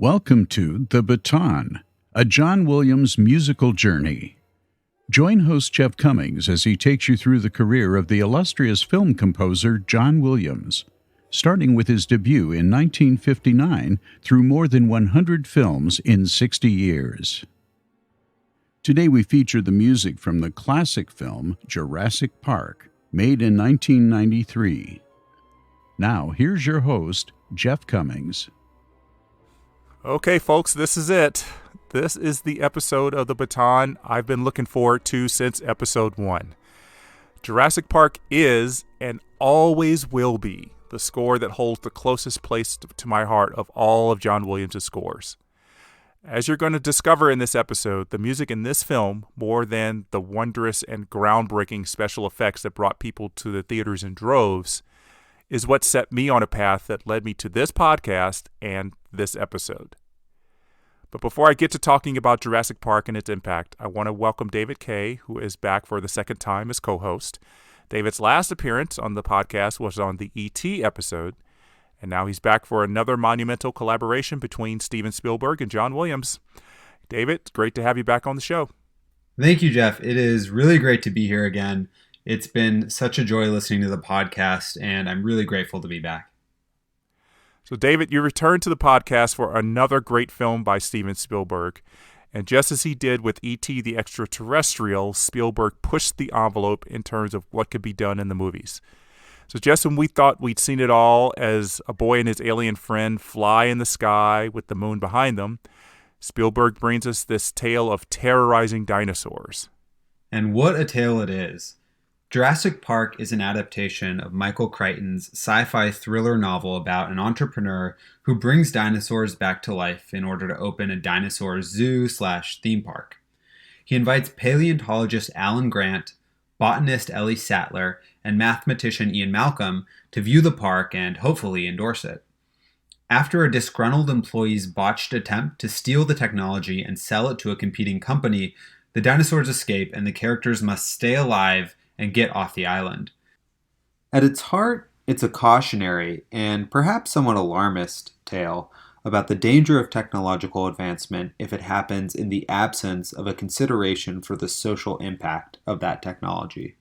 Welcome to The Baton, a John Williams musical journey. Join host Jeff Commings as he takes you through the career of the illustrious film composer John Williams, starting with his debut in 1959 through more than 100 films in 60 years. Today we feature the music from the classic film Jurassic Park, made in 1993. Now, here's your host, Jeff Commings. Okay, folks, this is it. This is the episode of The Baton I've been looking forward to since episode 1. Jurassic Park is, and always will be, the score that holds the closest place to my heart of all of John Williams' scores. As you're going to discover in this episode, the music in this film, more than the wondrous and groundbreaking special effects that brought people to the theaters in droves, is what set me on a path that led me to this podcast and this episode. But before I get to talking about Jurassic Park and its impact, I want to welcome David Kay, who is back for the second time as co-host. David's last appearance on the podcast was on the E.T. episode, and now he's back for another monumental collaboration between Steven Spielberg and John Williams. David, great to have you back on the show. Thank you, Jeff. It is really great to be here again. It's been such a joy listening to the podcast, and I'm really grateful to be back. So, David, you returned to the podcast for another great film by Steven Spielberg. And just as he did with E.T. the Extraterrestrial, Spielberg pushed the envelope in terms of what could be done in the movies. So just when we thought we'd seen it all as a boy and his alien friend fly in the sky with the moon behind them, Spielberg brings us this tale of terrorizing dinosaurs. And what a tale it is. Jurassic Park is an adaptation of Michael Crichton's sci-fi thriller novel about an entrepreneur who brings dinosaurs back to life in order to open a dinosaur zoo/theme park. He invites paleontologist Alan Grant, botanist Ellie Sattler, and mathematician Ian Malcolm to view the park and hopefully endorse it. After a disgruntled employee's botched attempt to steal the technology and sell it to a competing company, the dinosaurs escape and the characters must stay alive and get off the island. At its heart, it's a cautionary and perhaps somewhat alarmist tale about the danger of technological advancement if it happens in the absence of a consideration for the social impact of that technology.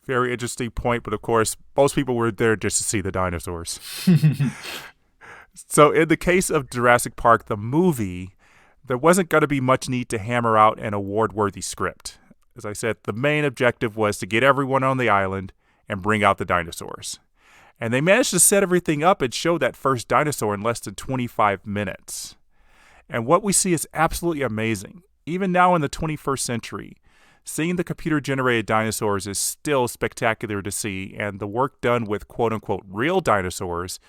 Very interesting point, but of course, most people were there just to see the dinosaurs. So in the case of Jurassic Park, the movie, there wasn't going to be much need to hammer out an award-worthy script. As I said, the main objective was to get everyone on the island and bring out the dinosaurs. And they managed to set everything up and show that first dinosaur in less than 25 minutes. And what we see is absolutely amazing. Even now in the 21st century, seeing the computer-generated dinosaurs is still spectacular to see, and the work done with quote-unquote real dinosaurs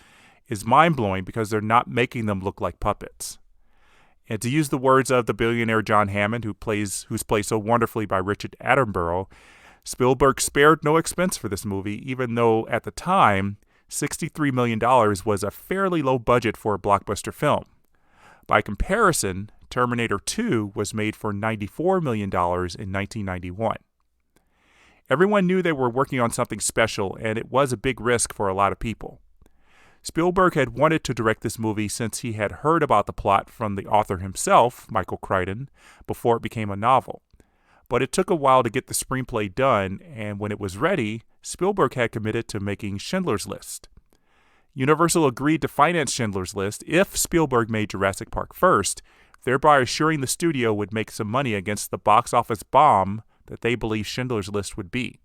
is mind-blowing because they're not making them look like puppets. And to use the words of the billionaire John Hammond, who's played so wonderfully by Richard Attenborough, Spielberg spared no expense for this movie, even though at the time, $63 million was a fairly low budget for a blockbuster film. By comparison, Terminator 2 was made for $94 million in 1991. Everyone knew they were working on something special, and it was a big risk for a lot of people. Spielberg had wanted to direct this movie since he had heard about the plot from the author himself, Michael Crichton, before it became a novel. But it took a while to get the screenplay done, and when it was ready, Spielberg had committed to making Schindler's List. Universal agreed to finance Schindler's List if Spielberg made Jurassic Park first, thereby assuring the studio would make some money against the box office bomb that they believed Schindler's List would be.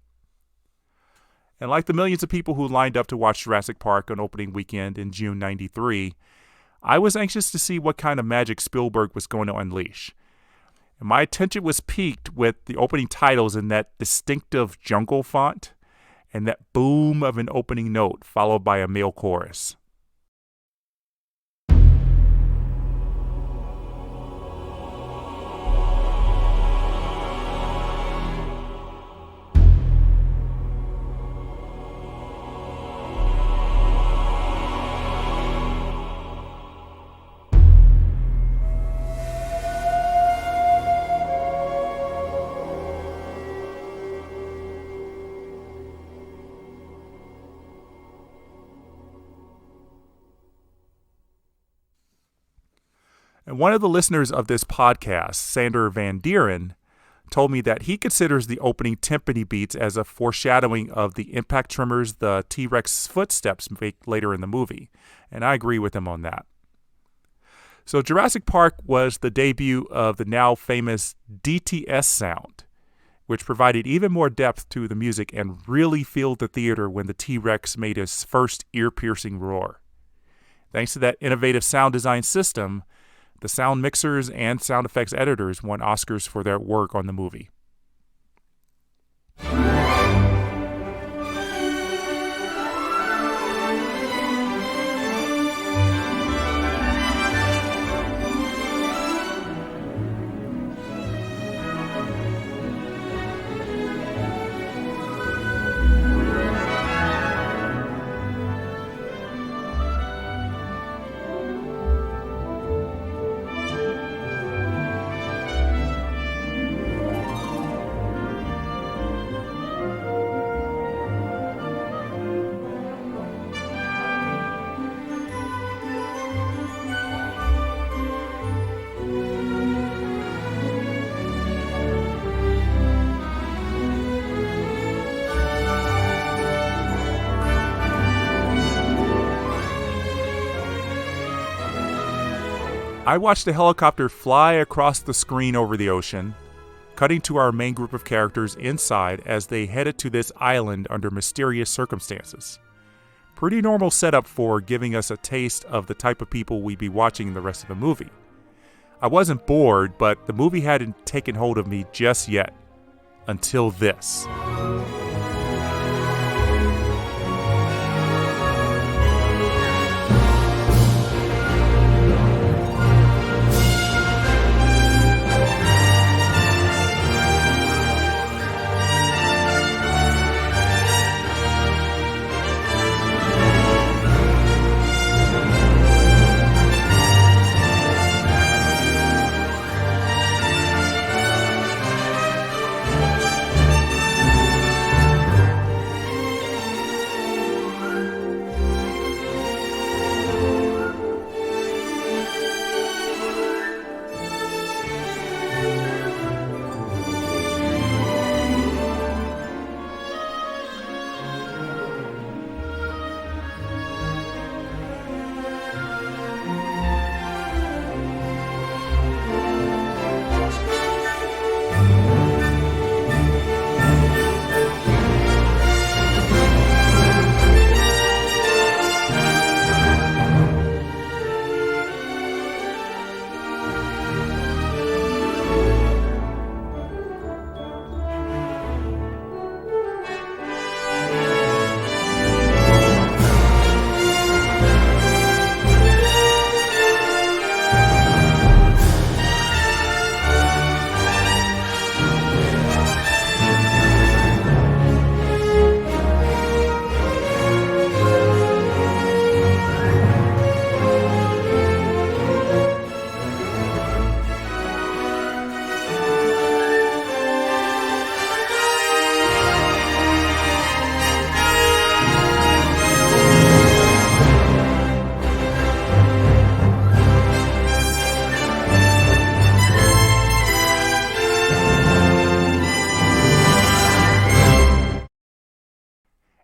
And like the millions of people who lined up to watch Jurassic Park on opening weekend in June '93, I was anxious to see what kind of magic Spielberg was going to unleash. And my attention was piqued with the opening titles in that distinctive jungle font and that boom of an opening note followed by a male chorus. And one of the listeners of this podcast, Sander Van Dieren, told me that he considers the opening timpani beats as a foreshadowing of the impact tremors the T-Rex footsteps make later in the movie. And I agree with him on that. So Jurassic Park was the debut of the now famous DTS sound, which provided even more depth to the music and really filled the theater when the T-Rex made his first ear-piercing roar. Thanks to that innovative sound design system, the sound mixers and sound effects editors won Oscars for their work on the movie. I watched the helicopter fly across the screen over the ocean, cutting to our main group of characters inside as they headed to this island under mysterious circumstances. Pretty normal setup for giving us a taste of the type of people we'd be watching the rest of the movie. I wasn't bored, but the movie hadn't taken hold of me just yet. Until this.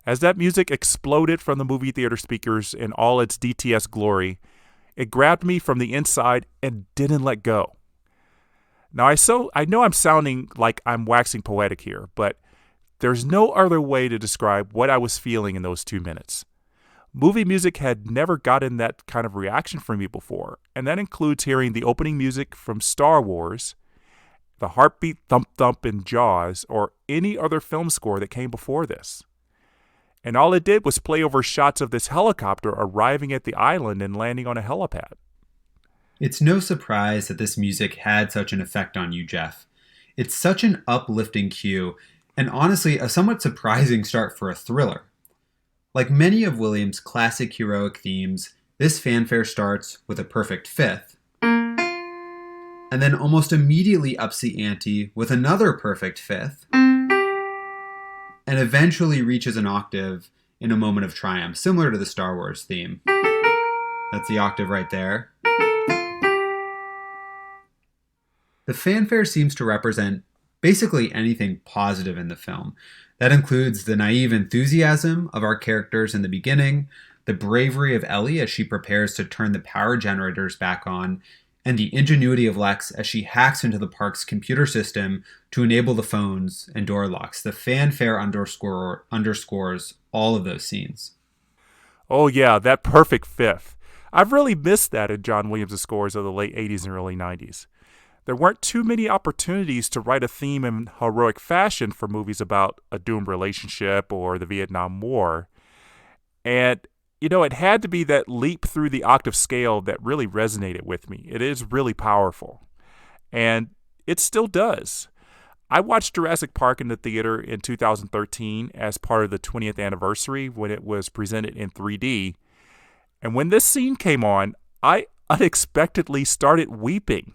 As that music exploded from the movie theater speakers in all its DTS glory, it grabbed me from the inside and didn't let go. Now, I know I'm sounding like I'm waxing poetic here, but there's no other way to describe what I was feeling in those 2 minutes. Movie music had never gotten that kind of reaction from me before, and that includes hearing the opening music from Star Wars, the heartbeat thump-thump in Jaws, or any other film score that came before this. And all it did was play over shots of this helicopter arriving at the island and landing on a helipad. It's no surprise that this music had such an effect on you, Jeff. It's such an uplifting cue, and honestly, a somewhat surprising start for a thriller. Like many of Williams' classic heroic themes, this fanfare starts with a perfect fifth, and then almost immediately ups the ante with another perfect fifth, and eventually reaches an octave in a moment of triumph, similar to the Star Wars theme. That's the octave right there. The fanfare seems to represent basically anything positive in the film. That includes the naive enthusiasm of our characters in the beginning, the bravery of Ellie as she prepares to turn the power generators back on, and the ingenuity of Lex as she hacks into the park's computer system to enable the phones and door locks. The fanfare underscores all of those scenes. Oh, yeah, that perfect fifth. I've really missed that in John Williams' scores of the late 80s and early 90s. There weren't too many opportunities to write a theme in heroic fashion for movies about a doomed relationship or the Vietnam War. And, it had to be that leap through the octave scale that really resonated with me. It is really powerful. And it still does. I watched Jurassic Park in the theater in 2013 as part of the 20th anniversary when it was presented in 3D. And when this scene came on, I unexpectedly started weeping.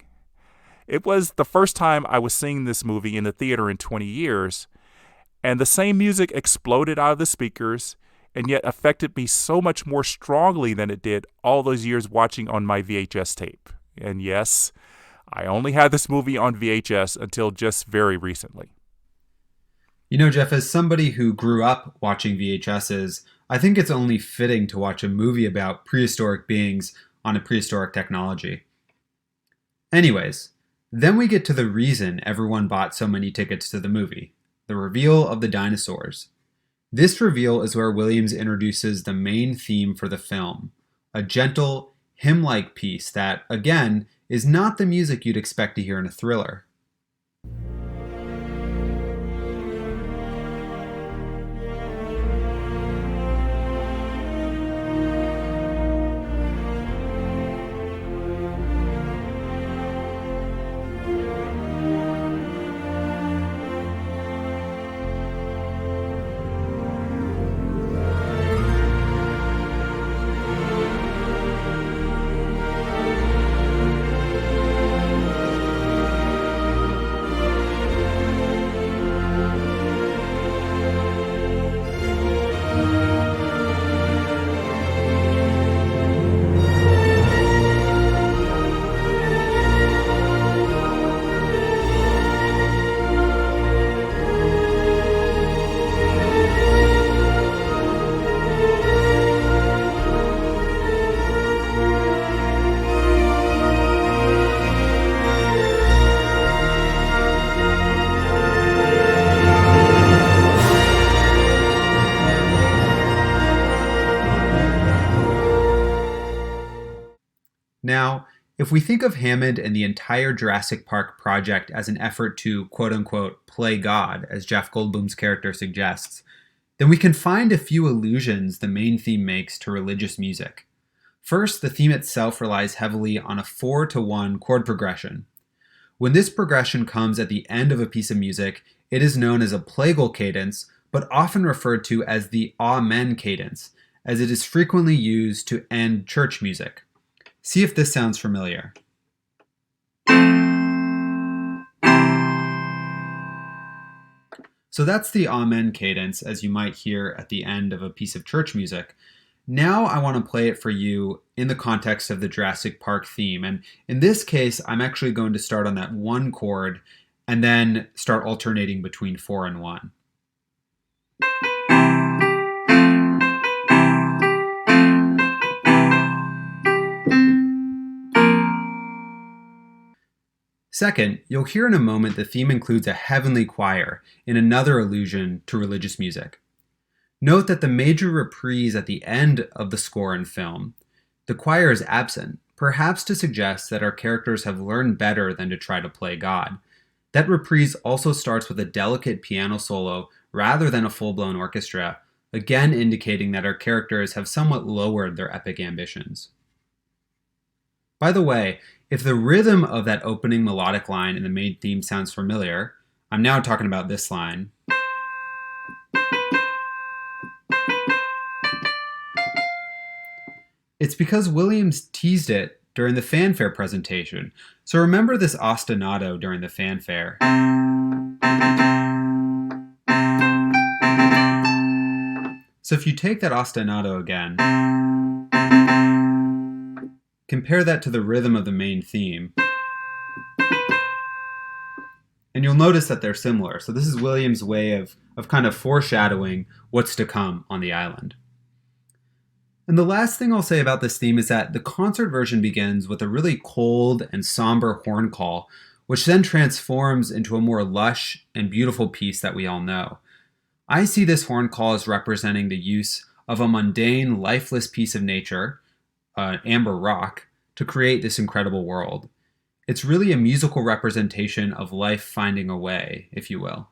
It was the first time I was seeing this movie in the theater in 20 years, and the same music exploded out of the speakers and yet affected me so much more strongly than it did all those years watching on my VHS tape. And yes, I only had this movie on VHS until just very recently. Jeff, as somebody who grew up watching VHSs, I think it's only fitting to watch a movie about prehistoric beings on a prehistoric technology. Anyways, then we get to the reason everyone bought so many tickets to the movie, the reveal of the dinosaurs. This reveal is where Williams introduces the main theme for the film, a gentle, hymn-like piece that, again, is not the music you'd expect to hear in a thriller. Now, if we think of Hammond and the entire Jurassic Park project as an effort to quote-unquote play God, as Jeff Goldblum's character suggests, then we can find a few allusions the main theme makes to religious music. First, the theme itself relies heavily on a 4-to-1 chord progression. When this progression comes at the end of a piece of music, it is known as a plagal cadence, but often referred to as the Amen cadence, as it is frequently used to end church music. See if this sounds familiar. So that's the Amen cadence, as you might hear at the end of a piece of church music. Now I want to play it for you in the context of the Jurassic Park theme. And in this case, I'm actually going to start on that one chord and then start alternating between 4 and 1. Second, you'll hear in a moment the theme includes a heavenly choir in another allusion to religious music. Note that the major reprise at the end of the score and film, the choir is absent, perhaps to suggest that our characters have learned better than to try to play God. That reprise also starts with a delicate piano solo rather than a full-blown orchestra, again indicating that our characters have somewhat lowered their epic ambitions. By the way, if the rhythm of that opening melodic line in the main theme sounds familiar, I'm now talking about this line. It's because Williams teased it during the fanfare presentation. So remember this ostinato during the fanfare. So if you take that ostinato again, compare that to the rhythm of the main theme. And you'll notice that they're similar. So this is Williams' way of kind of foreshadowing what's to come on the island. And the last thing I'll say about this theme is that the concert version begins with a really cold and somber horn call, which then transforms into a more lush and beautiful piece that we all know. I see this horn call as representing the use of a mundane, lifeless piece of nature, amber rock, to create this incredible world. It's really a musical representation of life finding a way, if you will.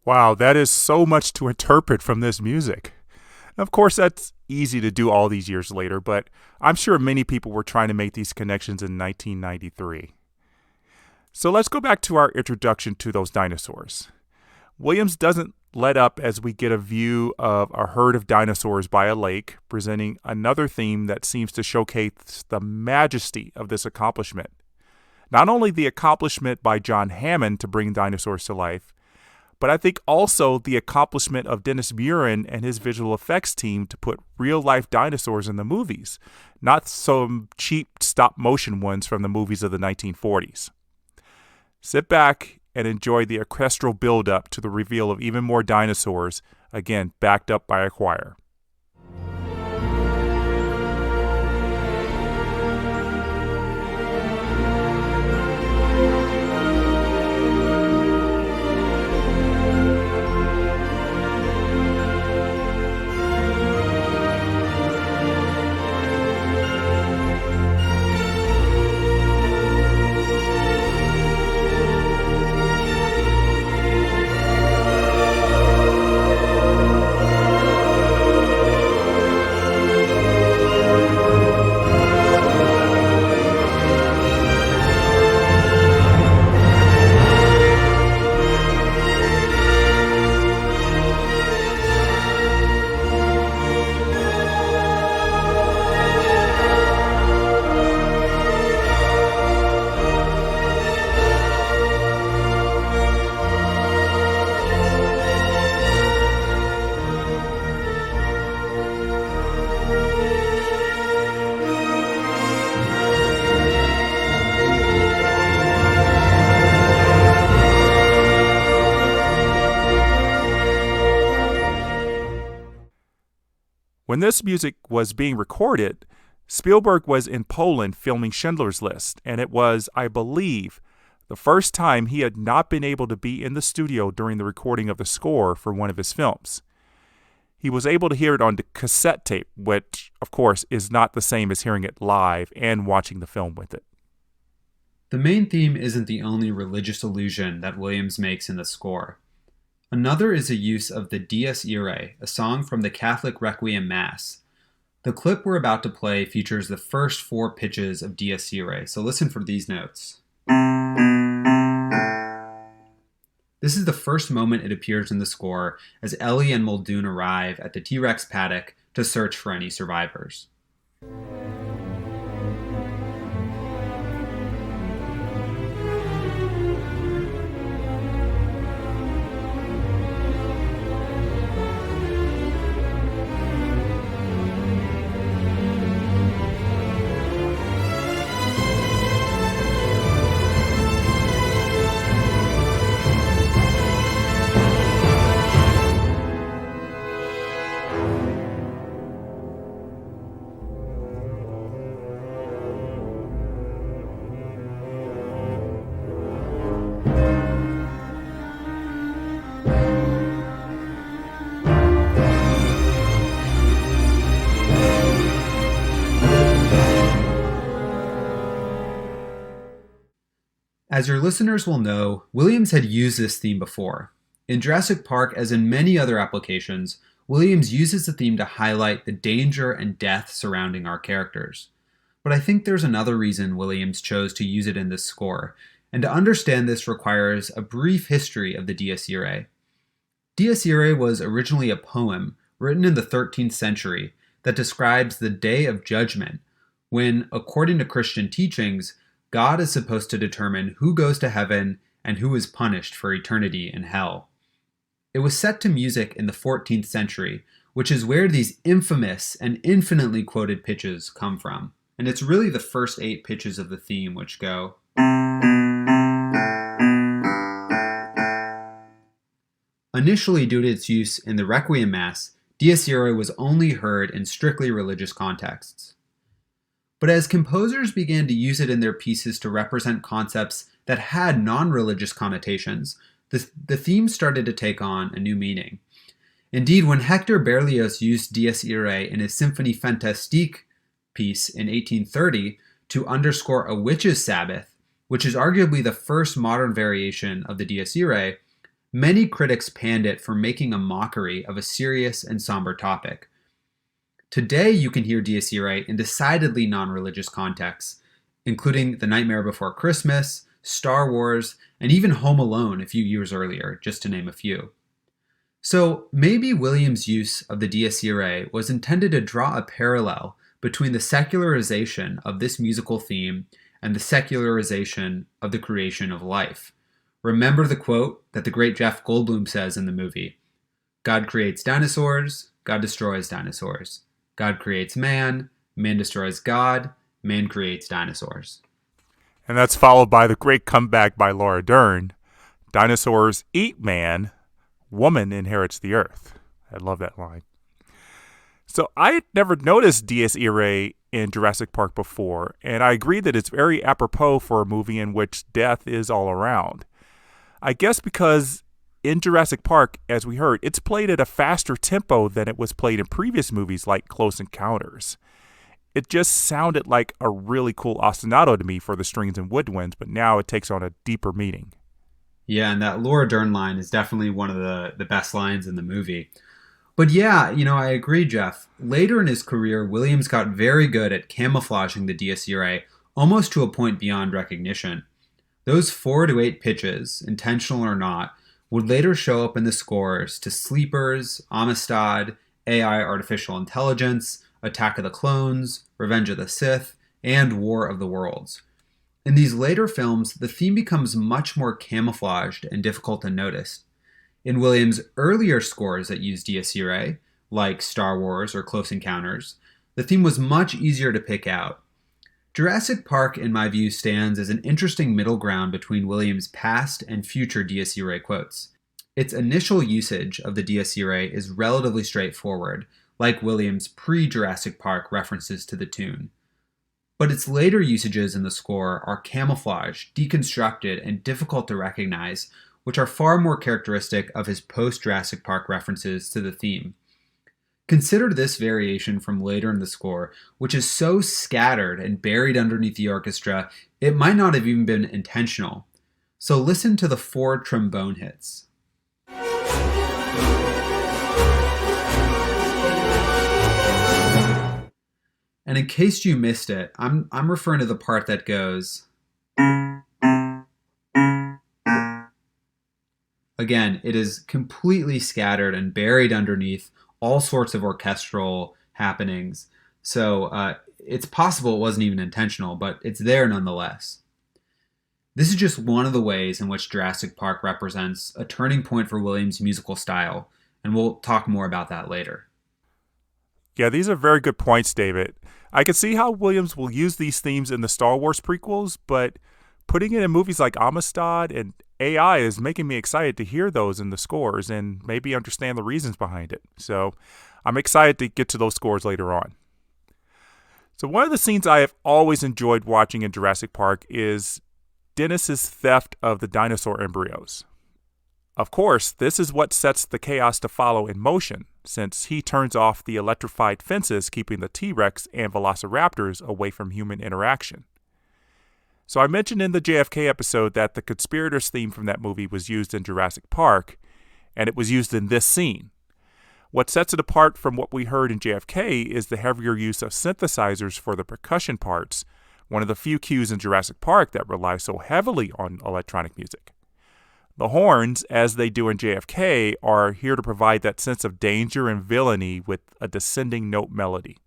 Wow, that is so much to interpret from this music. Of course, that's easy to do all these years later, but I'm sure many people were trying to make these connections in 1993. So let's go back to our introduction to those dinosaurs. Williams doesn't let up as we get a view of a herd of dinosaurs by a lake, presenting another theme that seems to showcase the majesty of this accomplishment. Not only the accomplishment by John Hammond to bring dinosaurs to life, but I think also the accomplishment of Dennis Muren and his visual effects team to put real-life dinosaurs in the movies, not some cheap stop-motion ones from the movies of the 1940s. Sit back and enjoy the orchestral build-up to the reveal of even more dinosaurs, again, backed up by a choir. When this music was being recorded, Spielberg was in Poland filming Schindler's List, and it was, I believe, the first time he had not been able to be in the studio during the recording of the score for one of his films. He was able to hear it on the cassette tape, which, of course, is not the same as hearing it live and watching the film with it. The main theme isn't the only religious allusion that Williams makes in the score. Another is a use of the Dies Irae, a song from the Catholic Requiem Mass. The clip we're about to play features the first 4 pitches of Dies Irae, so listen for these notes. This is the first moment it appears in the score as Ellie and Muldoon arrive at the T-Rex paddock to search for any survivors. As your listeners will know, Williams had used this theme before. In Jurassic Park, as in many other applications, Williams uses the theme to highlight the danger and death surrounding our characters. But I think there's another reason Williams chose to use it in this score, and to understand this requires a brief history of the Dies Irae. Dies Irae was originally a poem written in the 13th century that describes the Day of Judgment, when, according to Christian teachings, God is supposed to determine who goes to heaven and who is punished for eternity in hell. It was set to music in the 14th century, which is where these infamous and infinitely quoted pitches come from. And it's really the first 8 pitches of the theme which go. Initially, due to its use in the Requiem Mass, Dies Irae was only heard in strictly religious contexts. But as composers began to use it in their pieces to represent concepts that had non-religious connotations, the theme started to take on a new meaning. Indeed, when Hector Berlioz used Dies Irae in his Symphonie Fantastique piece in 1830 to underscore a witch's Sabbath, which is arguably the first modern variation of the Dies Irae, many critics panned it for making a mockery of a serious and somber topic. Today, you can hear Dies Irae in decidedly non-religious contexts, including The Nightmare Before Christmas, Star Wars, and even Home Alone a few years earlier, just to name a few. So maybe Williams' use of the Dies Irae was intended to draw a parallel between the secularization of this musical theme and the secularization of the creation of life. Remember the quote that the great Jeff Goldblum says in the movie: God creates dinosaurs, God destroys dinosaurs. God creates man, man destroys God, man creates dinosaurs. And that's followed by the great comeback by Laura Dern: dinosaurs eat man, woman inherits the earth. I love that line. So I had never noticed Dies Irae in Jurassic Park before, and I agree that it's very apropos for a movie in which death is all around. I guess because in Jurassic Park, as we heard, it's played at a faster tempo than it was played in previous movies like Close Encounters. It just sounded like a really cool ostinato to me for the strings and woodwinds, but now it takes on a deeper meaning. Yeah, and that Laura Dern line is definitely one of the best lines in the movie. But yeah, I agree, Jeff. Later in his career, Williams got very good at camouflaging the Dies Irae, almost to a point beyond recognition. Those 4 to 8 pitches, intentional or not, would later show up in the scores to Sleepers, Amistad, AI Artificial Intelligence, Attack of the Clones, Revenge of the Sith, and War of the Worlds. In these later films, the theme becomes much more camouflaged and difficult to notice. In Williams' earlier scores that used Dies Irae, like Star Wars or Close Encounters, the theme was much easier to pick out. Jurassic Park, in my view, stands as an interesting middle ground between Williams' past and future Dies Irae quotes. Its initial usage of the Dies Irae is relatively straightforward, like Williams' pre-Jurassic Park references to the tune. But its later usages in the score are camouflaged, deconstructed, and difficult to recognize, which are far more characteristic of his post-Jurassic Park references to the theme. Consider this variation from later in the score, which is so scattered and buried underneath the orchestra, it might not have even been intentional. So listen to the 4 trombone hits. And in case you missed it, I'm referring to the part that goes. Again, it is completely scattered and buried underneath all sorts of orchestral happenings. So it's possible it wasn't even intentional, but it's there nonetheless. This is just one of the ways in which Jurassic Park represents a turning point for Williams' musical style, and we'll talk more about that later. Yeah, these are very good points, David. I can see how Williams will use these themes in the Star Wars prequels, but putting it in movies like Amistad and AI is making me excited to hear those in the scores and maybe understand the reasons behind it. So I'm excited to get to those scores later on. So one of the scenes I have always enjoyed watching in Jurassic Park is Dennis's theft of the dinosaur embryos. Of course, this is what sets the chaos to follow in motion, since he turns off the electrified fences keeping the T-Rex and Velociraptors away from human interaction. So I mentioned in the JFK episode that the conspirators theme from that movie was used in Jurassic Park, and it was used in this scene. What sets it apart from what we heard in JFK is the heavier use of synthesizers for the percussion parts, one of the few cues in Jurassic Park that rely so heavily on electronic music. The horns, as they do in JFK, are here to provide that sense of danger and villainy with a descending note melody.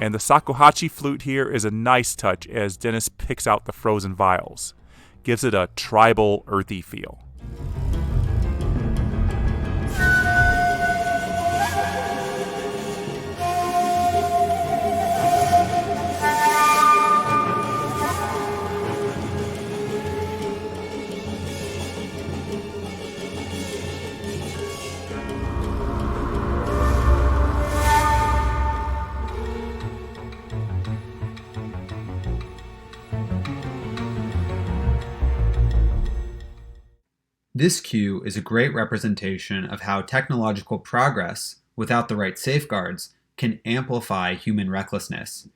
And the shakuhachi flute here is a nice touch as Dennis picks out the frozen vials. Gives it a tribal, earthy feel. This cue is a great representation of how technological progress, without the right safeguards, can amplify human recklessness.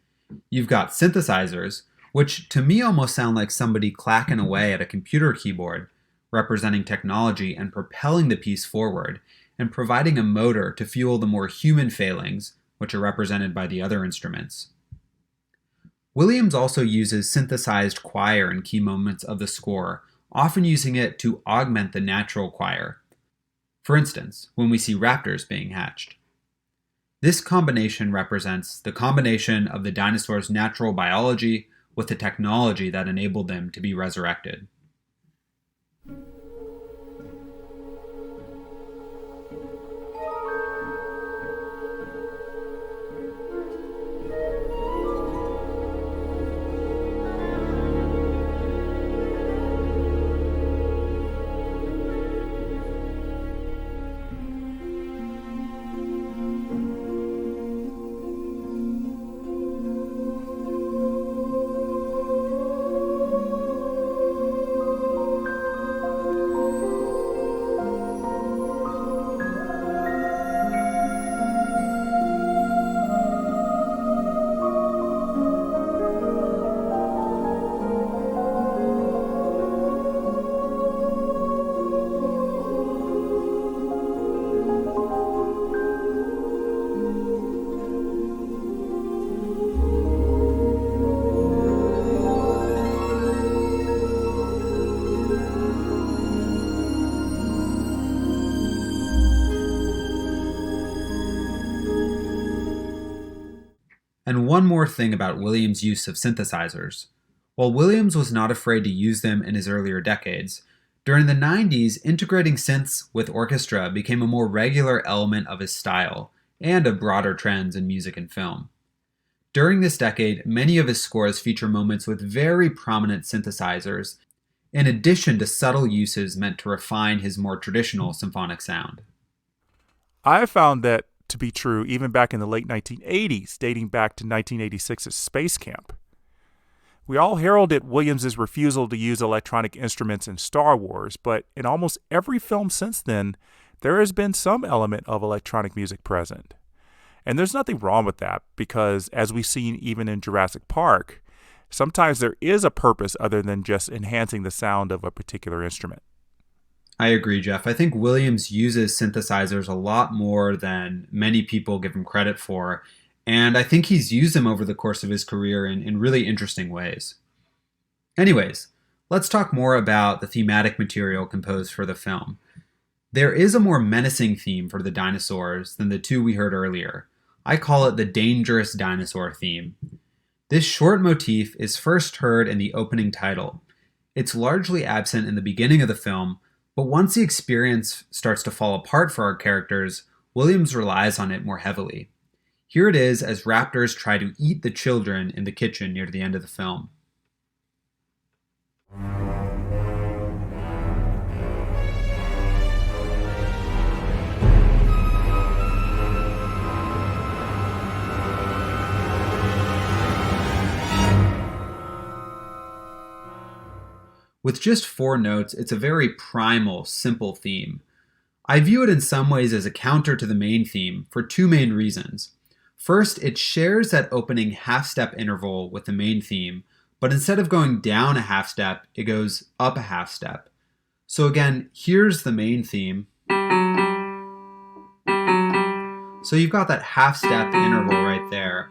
You've got synthesizers, which to me almost sound like somebody clacking away at a computer keyboard, representing technology and propelling the piece forward, and providing a motor to fuel the more human failings, which are represented by the other instruments. Williams also uses synthesized choir in key moments of the score, often using it to augment the natural choir. For instance, when we see raptors being hatched. This combination represents the combination of the dinosaurs' natural biology with the technology that enabled them to be resurrected. And one more thing about Williams' use of synthesizers. While Williams was not afraid to use them in his earlier decades, during the 90s, integrating synths with orchestra became a more regular element of his style, and of broader trends in music and film. During this decade, many of his scores feature moments with very prominent synthesizers, in addition to subtle uses meant to refine his more traditional symphonic sound. I have found that to be true even back in the late 1980s, dating back to 1986's Space Camp. We all heralded Williams' refusal to use electronic instruments in Star Wars, but in almost every film since then, there has been some element of electronic music present. And there's nothing wrong with that, because as we've seen even in Jurassic Park, sometimes there is a purpose other than just enhancing the sound of a particular instrument. I agree, Jeff. I think Williams uses synthesizers a lot more than many people give him credit for, and I think he's used them over the course of his career in really interesting ways. Anyways, let's talk more about the thematic material composed for the film. There is a more menacing theme for the dinosaurs than the two we heard earlier. I call it the dangerous dinosaur theme. This short motif is first heard in the opening title. It's largely absent in the beginning of the film, but once the experience starts to fall apart for our characters, Williams relies on it more heavily. Here it is as raptors try to eat the children in the kitchen near the end of the film. With just 4 notes, it's a very primal, simple theme. I view it in some ways as a counter to the main theme for 2 main reasons. First, it shares that opening half-step interval with the main theme, but instead of going down a half step, it goes up a half step. So again, here's the main theme. So you've got that half-step interval right there.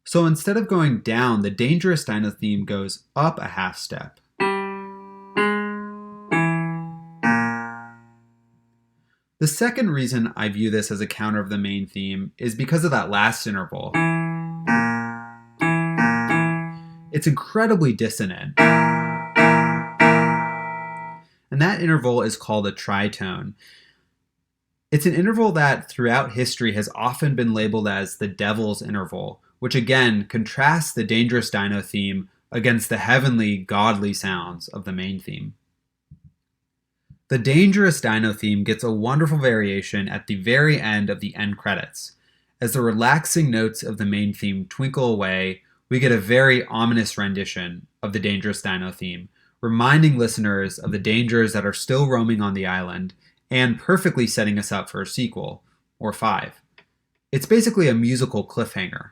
So instead of going down, the Dangerous Dino theme goes up a half step. The second reason I view this as a counter of the main theme is because of that last interval. It's incredibly dissonant. And that interval is called a tritone. It's an interval that throughout history has often been labeled as the devil's interval, which again contrasts the Dangerous Dino theme against the heavenly, godly sounds of the main theme. The Dangerous Dino theme gets a wonderful variation at the very end of the end credits. As the relaxing notes of the main theme twinkle away, we get a very ominous rendition of the Dangerous Dino theme, reminding listeners of the dangers that are still roaming on the island, and perfectly setting us up for a sequel, or 5. It's basically a musical cliffhanger.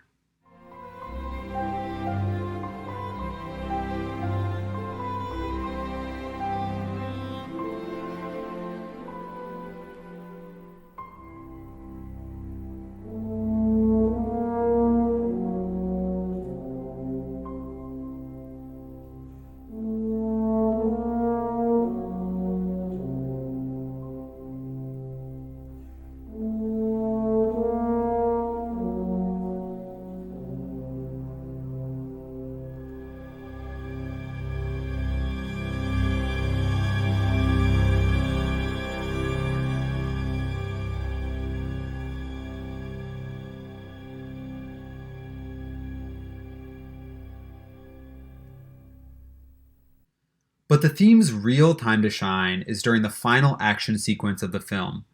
But the theme's real time to shine is during the final action sequence of the film.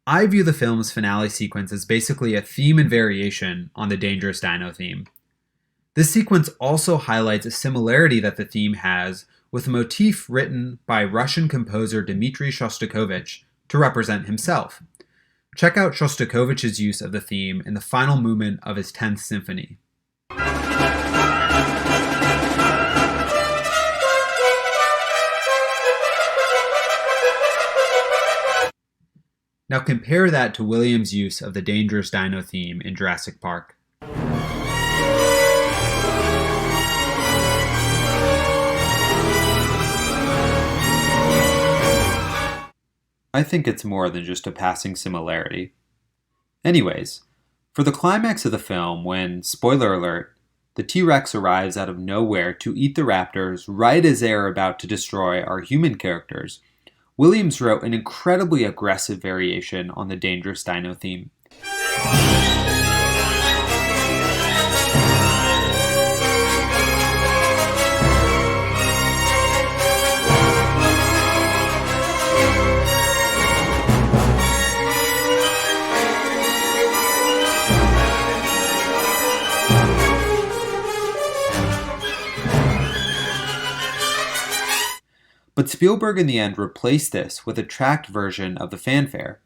I view the film's finale sequence as basically a theme and variation on the Dangerous Dino theme. This sequence also highlights a similarity that the theme has with a motif written by Russian composer Dmitri Shostakovich to represent himself. Check out Shostakovich's use of the theme in the final movement of his 10th Symphony. Now compare that to Williams' use of the Dangerous Dino theme in Jurassic Park. I think it's more than just a passing similarity. Anyways, for the climax of the film, when, spoiler alert, the T-Rex arrives out of nowhere to eat the raptors right as they are about to destroy our human characters, Williams wrote an incredibly aggressive variation on the Dangerous Dino theme. but Spielberg in the end replaced this with a tracked version of the fanfare.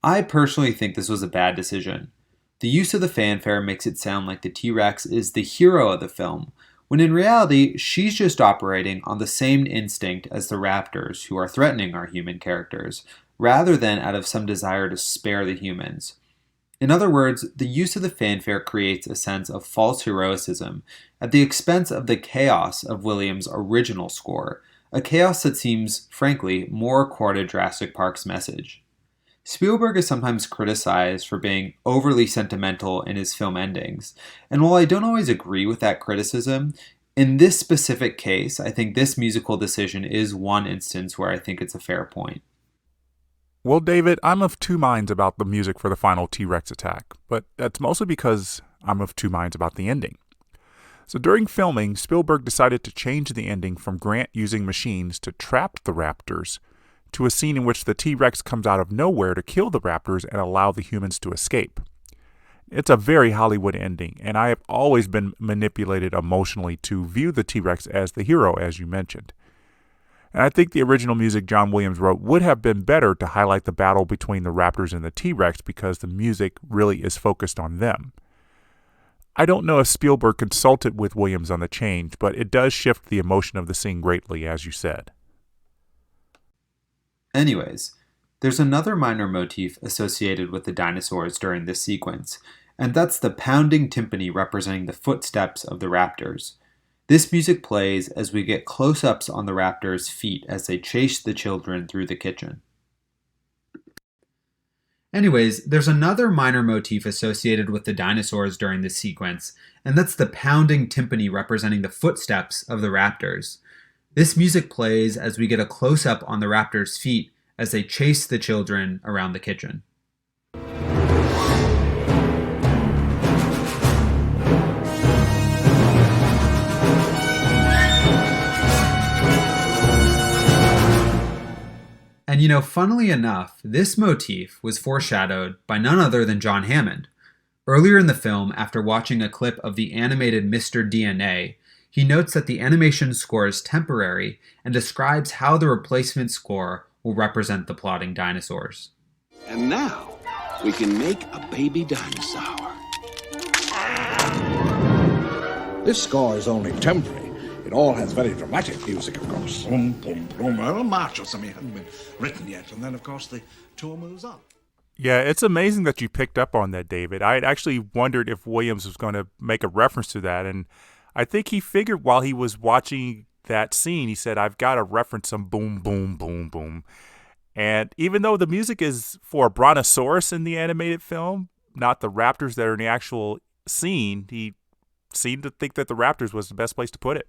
I personally think this was a bad decision. The use of the fanfare makes it sound like the T-Rex is the hero of the film, when in reality, she's just operating on the same instinct as the raptors who are threatening our human characters, rather than out of some desire to spare the humans. In other words, the use of the fanfare creates a sense of false heroicism at the expense of the chaos of Williams' original score, a chaos that seems, frankly, more core to Jurassic Park's message. Spielberg is sometimes criticized for being overly sentimental in his film endings, and while I don't always agree with that criticism, in this specific case, I think this musical decision is one instance where I think it's a fair point. Well, David, I'm of two minds about the music for the final T-Rex attack, but that's mostly because I'm of two minds about the ending. So during filming, Spielberg decided to change the ending from Grant using machines to trap the raptors to a scene in which the T-Rex comes out of nowhere to kill the raptors and allow the humans to escape. It's a very Hollywood ending, and I have always been manipulated emotionally to view the T-Rex as the hero, as you mentioned. And I think the original music John Williams wrote would have been better to highlight the battle between the raptors and the T-Rex because the music really is focused on them. I don't know if Spielberg consulted with Williams on the change, but it does shift the emotion of the scene greatly, as you said. Anyways, there's another minor motif associated with the dinosaurs during this sequence, and that's the pounding timpani representing the footsteps of the raptors. This music plays as we get close-ups on the raptors' feet as they chase the children through the kitchen. Anyways, there's another minor motif associated with the dinosaurs during this sequence, and that's the pounding timpani representing the footsteps of the raptors. This music plays as we get a close-up on the raptors' feet as they chase the children around the kitchen. And funnily enough, this motif was foreshadowed by none other than John Hammond. Earlier in the film, after watching a clip of the animated Mr. DNA, he notes that the animation score is temporary and describes how the replacement score will represent the plotting dinosaurs. And now, we can make a baby dinosaur. This score is only temporary. It all has very dramatic music, of course. Boom, boom, boom. Well, a march or something hasn't been written yet. And then, of course, the tour moves on. Yeah, it's amazing that you picked up on that, David. I had actually wondered if Williams was going to make a reference to that. And I think he figured while he was watching that scene, he said, I've got to reference some boom, boom, boom, boom. And even though the music is for a brontosaurus in the animated film, not the raptors that are in the actual scene, he seemed to think that the raptors was the best place to put it.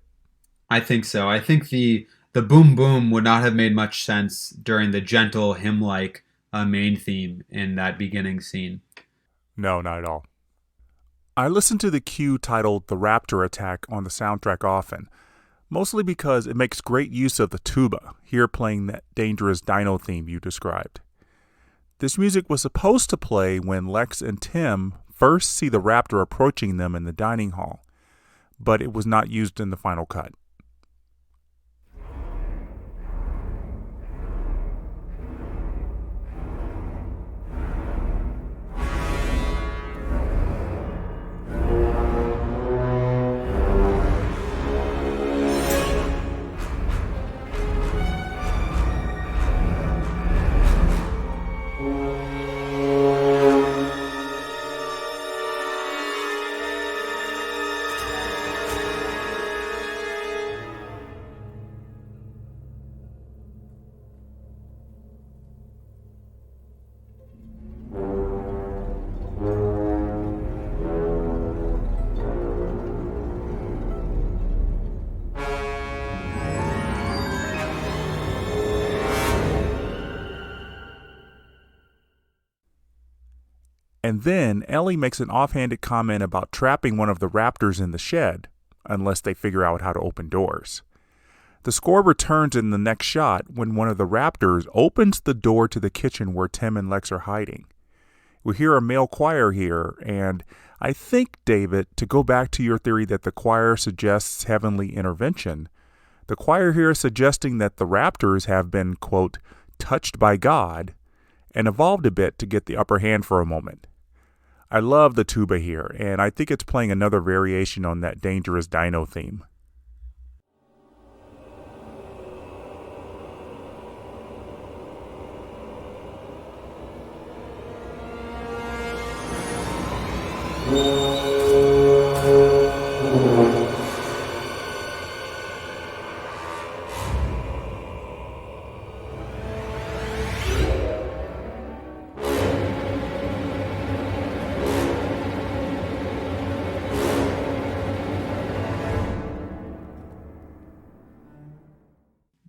I think so. I think the boom boom would not have made much sense during the gentle hymn-like main theme in that beginning scene. No, not at all. I listen to the cue titled The Raptor Attack on the soundtrack often, mostly because it makes great use of the tuba, here playing that dangerous dino theme you described. This music was supposed to play when Lex and Tim first see the raptor approaching them in the dining hall, but it was not used in the final cut. And then Ellie makes an offhanded comment about trapping one of the raptors in the shed, unless they figure out how to open doors. The score returns in the next shot when one of the raptors opens the door to the kitchen where Tim and Lex are hiding. We hear a male choir here, and I think, David, to go back to your theory that the choir suggests heavenly intervention, The choir here is suggesting that the raptors have been, quote, touched by God and evolved a bit to get the upper hand for a moment. I love the tuba here, and I think it's playing another variation on that dangerous dino theme.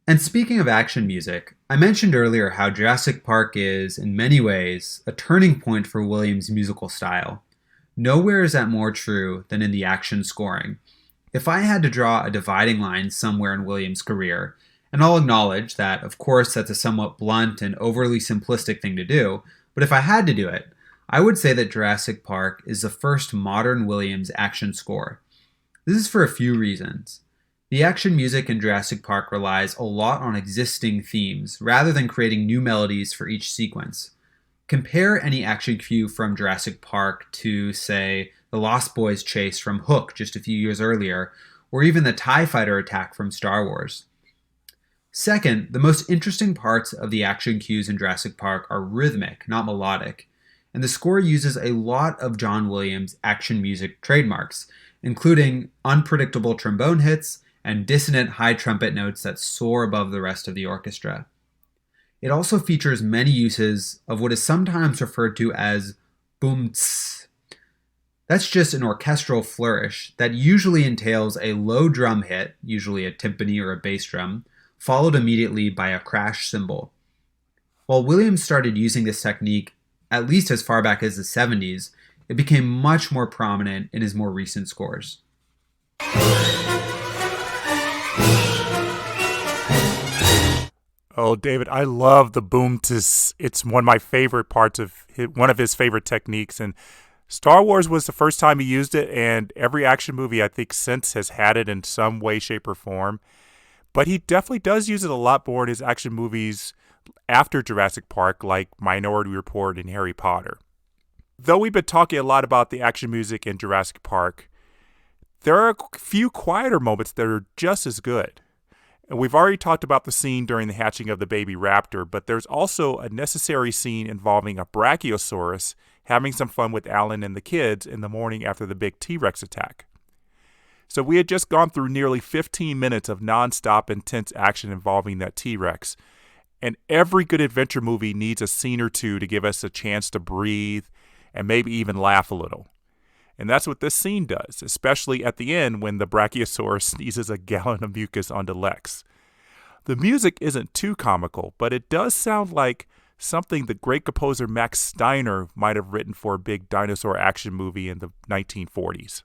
And speaking of action music, I mentioned earlier how Jurassic Park is, in many ways, a turning point for Williams' musical style. Nowhere is that more true than in the action scoring. If I had to draw a dividing line somewhere in Williams' career, and I'll acknowledge that, of course, that's a somewhat blunt and overly simplistic thing to do, but if I had to do it, I would say that Jurassic Park is the first modern Williams action score. This is for a few reasons. The action music in Jurassic Park relies a lot on existing themes, rather than creating new melodies for each sequence. Compare any action cue from Jurassic Park to, say, the Lost Boys chase from Hook just a few years earlier, or even the TIE Fighter attack from Star Wars. Second, the most interesting parts of the action cues in Jurassic Park are rhythmic, not melodic, and the score uses a lot of John Williams' action music trademarks, including unpredictable trombone hits and dissonant high trumpet notes that soar above the rest of the orchestra. It also features many uses of what is sometimes referred to as boom-tss. That's just an orchestral flourish that usually entails a low drum hit, usually a timpani or a bass drum, followed immediately by a crash cymbal. While Williams started using this technique at least as far back as the 70s, it became much more prominent in his more recent scores. Oh, David, I love the boom. It's one of my favorite parts of one of his favorite techniques. And Star Wars was the first time he used it, and every action movie I think since has had it in some way, shape, or form. But he definitely does use it a lot more in his action movies after Jurassic Park, like Minority Report and Harry Potter. Though we've been talking a lot about the action music in Jurassic Park, there are a few quieter moments that are just as good. And we've already talked about the scene during the hatching of the baby raptor, but there's also a necessary scene involving a brachiosaurus having some fun with Alan and the kids in the morning after the big T-Rex attack. So we had just gone through nearly 15 minutes of nonstop intense action involving that T-Rex. And every good adventure movie needs a scene or two to give us a chance to breathe and maybe even laugh a little. And that's what this scene does, especially at the end when the brachiosaurus sneezes a gallon of mucus onto Lex. The music isn't too comical, but it does sound like something the great composer Max Steiner might have written for a big dinosaur action movie in the 1940s.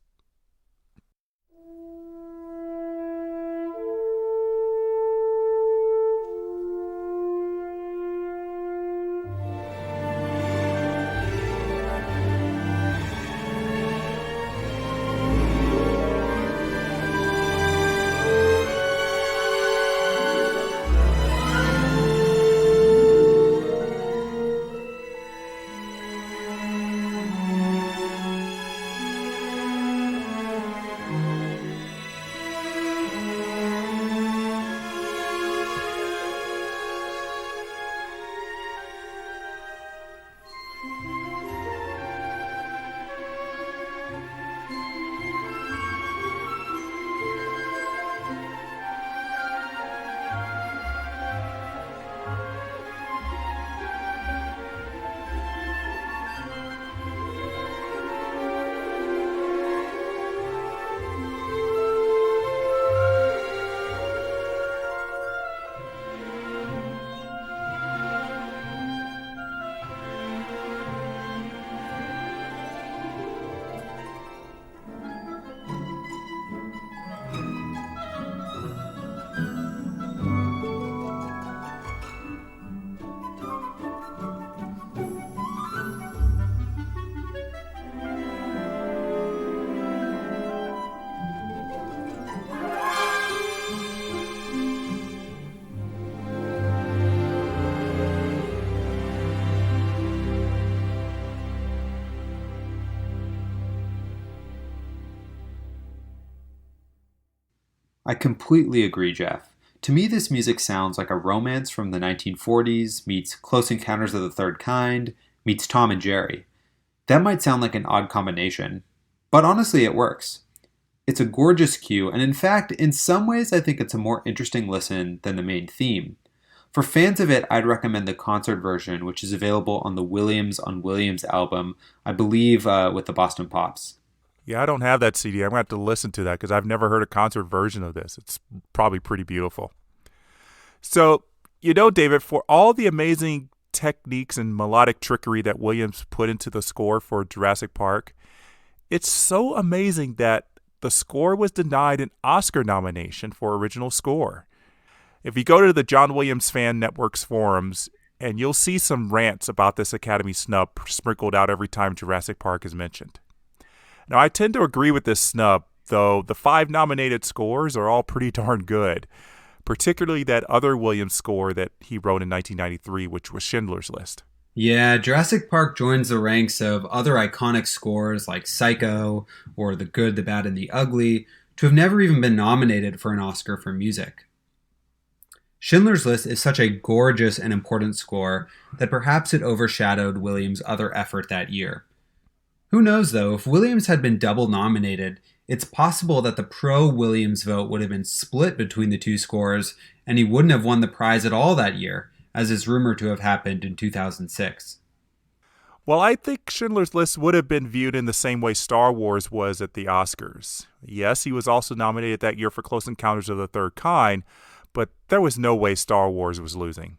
I completely agree, Jeff. To me, this music sounds like a romance from the 1940s meets Close Encounters of the Third Kind meets Tom and Jerry. That might sound like an odd combination, but honestly, it works. It's a gorgeous cue, and in fact, in some ways, I think it's a more interesting listen than the main theme. For fans of it, I'd recommend the concert version, which is available on the Williams on Williams album, I believe with the Boston Pops. Yeah, I don't have that CD. I'm going to have to listen to that because I've never heard a concert version of this. It's probably pretty beautiful. So, David, for all the amazing techniques and melodic trickery that Williams put into the score for Jurassic Park, it's so amazing that the score was denied an Oscar nomination for original score. If you go to the John Williams Fan Network's forums, and you'll see some rants about this Academy snub sprinkled out every time Jurassic Park is mentioned. Now, I tend to agree with this snub, though the 5 nominated scores are all pretty darn good, particularly that other Williams score that he wrote in 1993, which was Schindler's List. Yeah, Jurassic Park joins the ranks of other iconic scores like Psycho or The Good, the Bad, and the Ugly to have never even been nominated for an Oscar for music. Schindler's List is such a gorgeous and important score that perhaps it overshadowed Williams' other effort that year. Who knows, though, if Williams had been double nominated, it's possible that the pro-Williams vote would have been split between the two scores, and he wouldn't have won the prize at all that year, as is rumored to have happened in 2006. Well, I think Schindler's List would have been viewed in the same way Star Wars was at the Oscars. Yes, he was also nominated that year for Close Encounters of the Third Kind, but there was no way Star Wars was losing.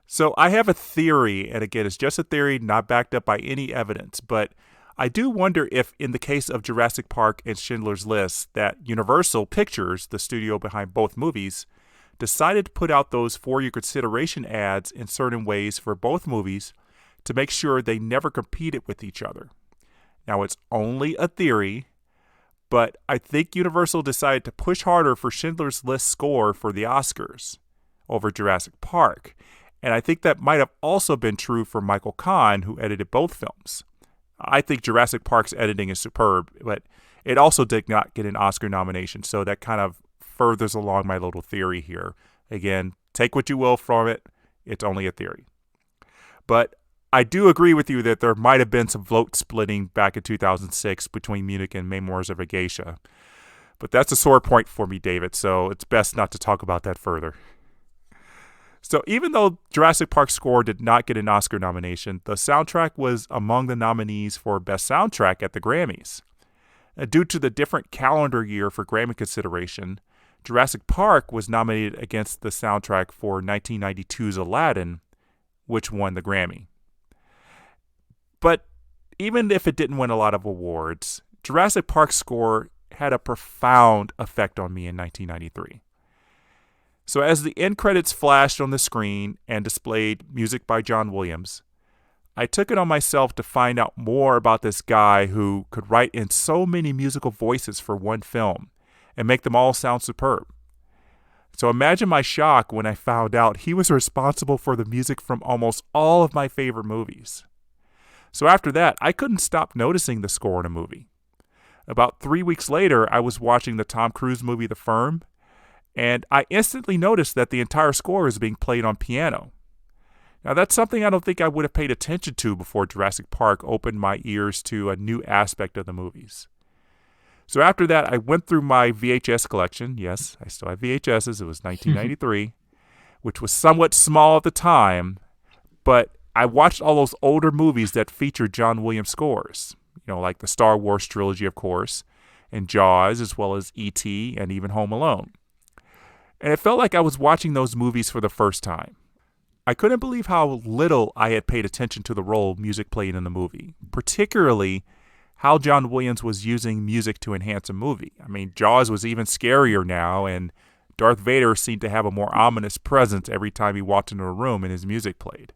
So I have a theory, and again, it's just a theory, not backed up by any evidence, but I do wonder if, in the case of Jurassic Park and Schindler's List, that Universal Pictures, the studio behind both movies, decided to put out those for your consideration ads in certain ways for both movies to make sure they never competed with each other. Now, it's only a theory, but I think Universal decided to push harder for Schindler's List score for the Oscars over Jurassic Park. And I think that might have also been true for Michael Kahn, who edited both films. I think Jurassic Park's editing is superb, but it also did not get an Oscar nomination, so that kind of furthers along my little theory here. Again, take what you will from it. It's only a theory. But I do agree with you that there might have been some vote splitting back in 2006 between Munich and Memoirs of a Geisha. But that's a sore point for me, David, so it's best not to talk about that further. So even though Jurassic Park score did not get an Oscar nomination, the soundtrack was among the nominees for Best Soundtrack at the Grammys. Due to the different calendar year for Grammy consideration, Jurassic Park was nominated against the soundtrack for 1992's Aladdin, which won the Grammy. But even if it didn't win a lot of awards, Jurassic Park's score had a profound effect on me in 1993. So as the end credits flashed on the screen and displayed music by John Williams, I took it on myself to find out more about this guy who could write in so many musical voices for one film and make them all sound superb. So imagine my shock when I found out he was responsible for the music from almost all of my favorite movies. So after that, I couldn't stop noticing the score in a movie. About 3 weeks later, I was watching the Tom Cruise movie The Firm, and I instantly noticed that the entire score is being played on piano. Now, that's something I don't think I would have paid attention to before Jurassic Park opened my ears to a new aspect of the movies. So after that, I went through my VHS collection. Yes, I still have VHSs. It was 1993, which was somewhat small at the time, but I watched all those older movies that featured John Williams scores, like the Star Wars trilogy, of course, and Jaws, as well as E.T. and even Home Alone. And it felt like I was watching those movies for the first time. I couldn't believe how little I had paid attention to the role music played in the movie, particularly how John Williams was using music to enhance a movie. I mean, Jaws was even scarier now, and Darth Vader seemed to have a more ominous presence every time he walked into a room and his music played.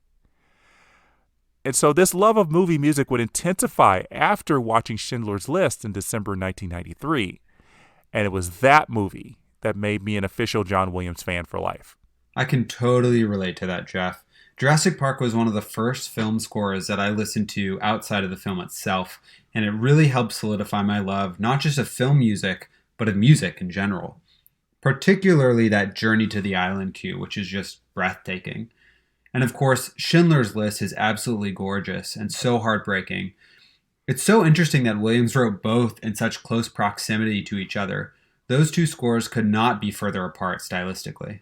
And so this love of movie music would intensify after watching Schindler's List in December 1993. And it was that movie that made me an official John Williams fan for life. I can totally relate to that, Jeff. Jurassic Park was one of the first film scores that I listened to outside of the film itself, and it really helped solidify my love not just of film music, but of music in general. particularly that journey to the island cue, which is just breathtaking. And of course, Schindler's List is absolutely gorgeous and so heartbreaking. It's so interesting that Williams wrote both in such close proximity to each other. Those two scores could not be further apart stylistically.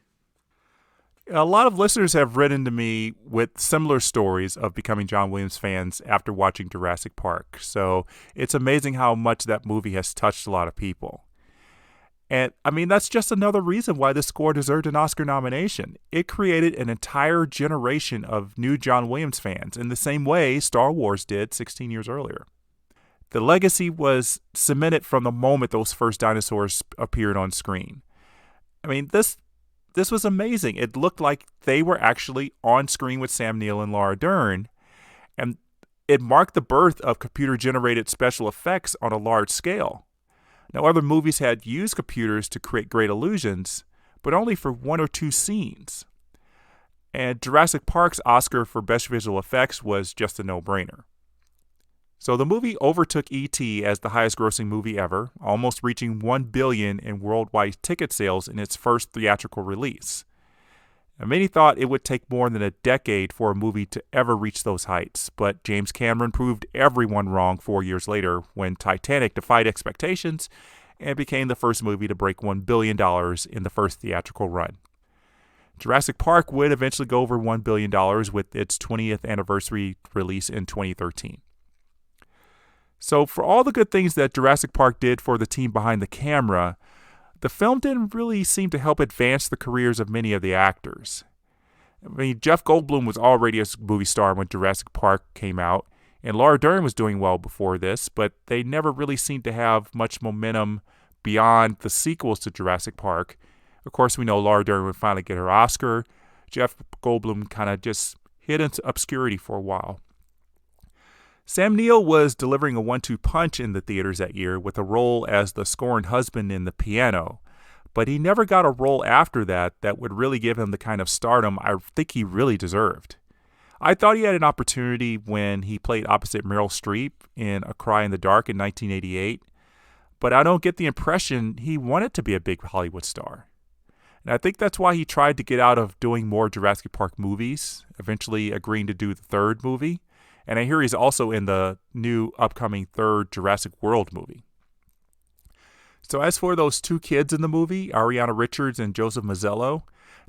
A lot of listeners have written to me with similar stories of becoming John Williams fans after watching Jurassic Park. So it's amazing how much that movie has touched a lot of people. And I mean, that's just another reason why this score deserved an Oscar nomination. It created an entire generation of new John Williams fans in the same way Star Wars did 16 years earlier. The legacy was cemented from the moment those first dinosaurs appeared on screen. I mean, this was amazing. It looked like they were actually on screen with Sam Neill and Laura Dern, and it marked the birth of computer-generated special effects on a large scale. Now, other movies had used computers to create great illusions, but only for one or two scenes. And Jurassic Park's Oscar for Best Visual Effects was just a no-brainer. So the movie overtook E.T. as the highest-grossing movie ever, almost reaching $1 billion in worldwide ticket sales in its first theatrical release. And many thought it would take more than a decade for a movie to ever reach those heights, but James Cameron proved everyone wrong 4 years later when Titanic defied expectations and became the first movie to break $1 billion in the first theatrical run. Jurassic Park would eventually go over $1 billion with its 20th anniversary release in 2013. So for all the good things that Jurassic Park did for the team behind the camera, the film didn't really seem to help advance the careers of many of the actors. I mean, Jeff Goldblum was already a movie star when Jurassic Park came out, and Laura Dern was doing well before this, but they never really seemed to have much momentum beyond the sequels to Jurassic Park. Of course, we know Laura Dern would finally get her Oscar. Jeff Goldblum kind of just hid into obscurity for a while. Sam Neill was delivering a 1-2 punch in the theaters that year with a role as the scorned husband in The Piano, but he never got a role after that would really give him the kind of stardom I think he really deserved. I thought he had an opportunity when he played opposite Meryl Streep in A Cry in the Dark in 1988, but I don't get the impression he wanted to be a big Hollywood star. And I think that's why he tried to get out of doing more Jurassic Park movies, eventually agreeing to do the third movie. And I hear he's also in the new upcoming third Jurassic World movie. So as for those two kids in the movie, Ariana Richards and Joseph Mazzello,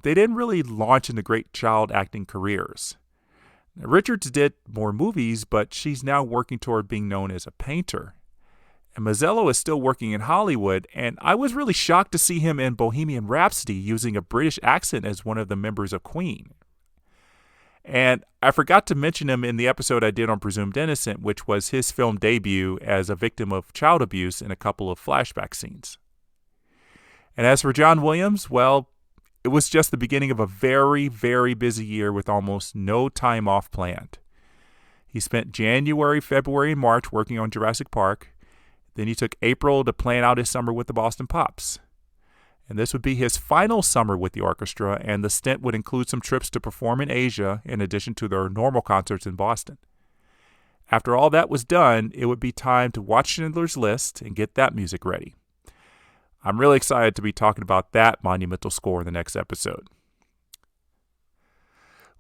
they didn't really launch into great child acting careers. Now, Richards did more movies, but she's now working toward being known as a painter. And Mazzello is still working in Hollywood, and I was really shocked to see him in Bohemian Rhapsody using a British accent as one of the members of Queen. And I forgot to mention him in the episode I did on Presumed Innocent, which was his film debut as a victim of child abuse in a couple of flashback scenes. And as for John Williams, well, it was just the beginning of a very, very busy year with almost no time off planned. He spent January, February, and March working on Jurassic Park. Then he took April to plan out his summer with the Boston Pops. And this would be his final summer with the orchestra, and the stint would include some trips to perform in Asia in addition to their normal concerts in Boston. After all that was done, it would be time to watch Schindler's List and get that music ready. I'm really excited to be talking about that monumental score in the next episode.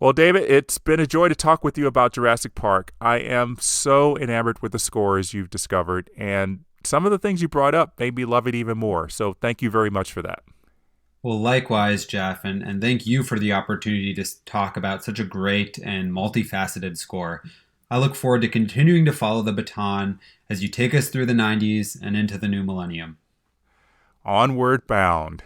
Well, David, it's been a joy to talk with you about Jurassic Park. I am so enamored with the score, as you've discovered, and some of the things you brought up made me love it even more. So thank you very much for that. Well, likewise, Jeff, and thank you for the opportunity to talk about such a great and multifaceted score. I look forward to continuing to follow the baton as you take us through the 90s and into the new millennium. Onward bound.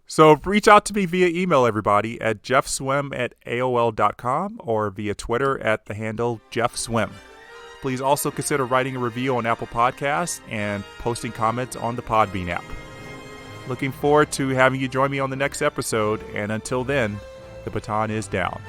So reach out to me via email, everybody, at jeffswim@aol.com or via Twitter at the handle jeffswim. Please also consider writing a review on Apple Podcasts and posting comments on the Podbean app. Looking forward to having you join me on the next episode, and until then, the baton is down.